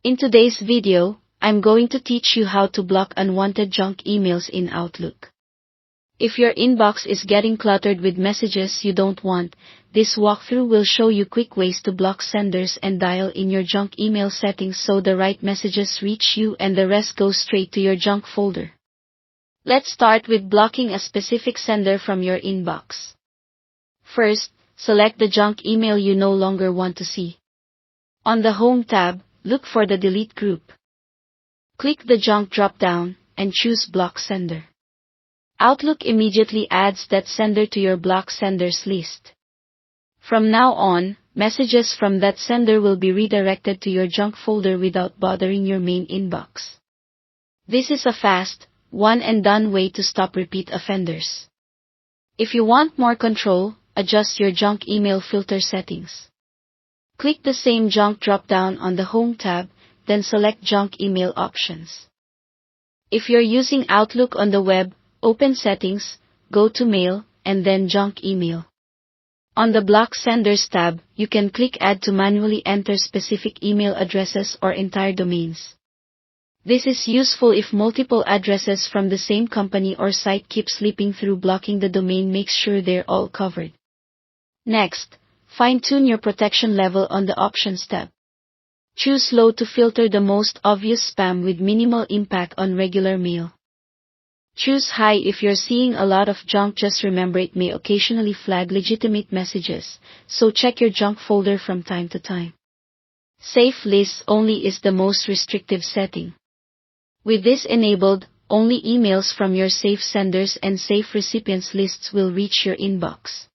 In today's video, I'm going to teach you how to block unwanted junk emails in Outlook. If your inbox is getting cluttered with messages you don't want, this walkthrough will show you quick ways to block senders and dial in your junk email settings so the right messages reach you and the rest goes straight to your junk folder. Let's start with blocking a specific sender from your inbox. First, select the junk email you no longer want to see. On the Home tab, look for the Delete group. Click the Junk drop-down and choose Block Sender. Outlook immediately adds that sender to your block senders list. From now on, messages from that sender will be redirected to your junk folder without bothering your main inbox. This is a fast, one-and-done way to stop repeat offenders. If you want more control, adjust your junk email filter settings. Click the same Junk drop-down on the Home tab, then select Junk Email Options. If you're using Outlook on the web, open Settings, go to Mail, and then Junk Email. On the Block Senders tab, you can click Add to manually enter specific email addresses or entire domains. This is useful if multiple addresses from the same company or site keep slipping through. Blocking the domain makes sure they're all covered. Next, fine-tune your protection level on the Options tab. Choose Low to filter the most obvious spam with minimal impact on regular mail. Choose High if you're seeing a lot of junk. Just remember it may occasionally flag legitimate messages, so check your junk folder from time to time. Safe Lists Only is the most restrictive setting. With this enabled, only emails from your safe senders and safe recipients lists will reach your inbox.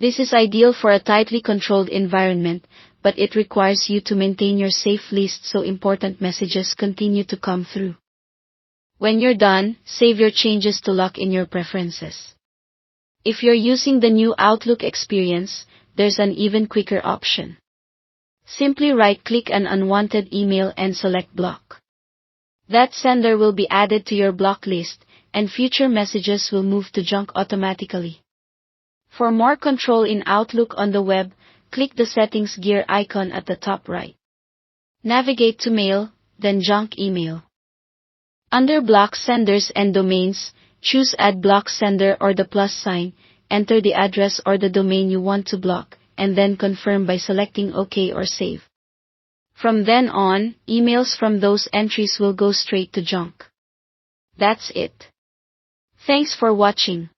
This is ideal for a tightly controlled environment, but it requires you to maintain your safe list so important messages continue to come through. When you're done, save your changes to lock in your preferences. If you're using the new Outlook experience, there's an even quicker option. Simply right-click an unwanted email and select Block. That sender will be added to your block list, and future messages will move to junk automatically. For more control in Outlook on the web, click the Settings gear icon at the top right. Navigate to Mail, then Junk Email. Under Block Senders and Domains, choose Add Block Sender or the plus sign, enter the address or the domain you want to block, and then confirm by selecting OK or Save. From then on, emails from those entries will go straight to junk. That's it. Thanks for watching.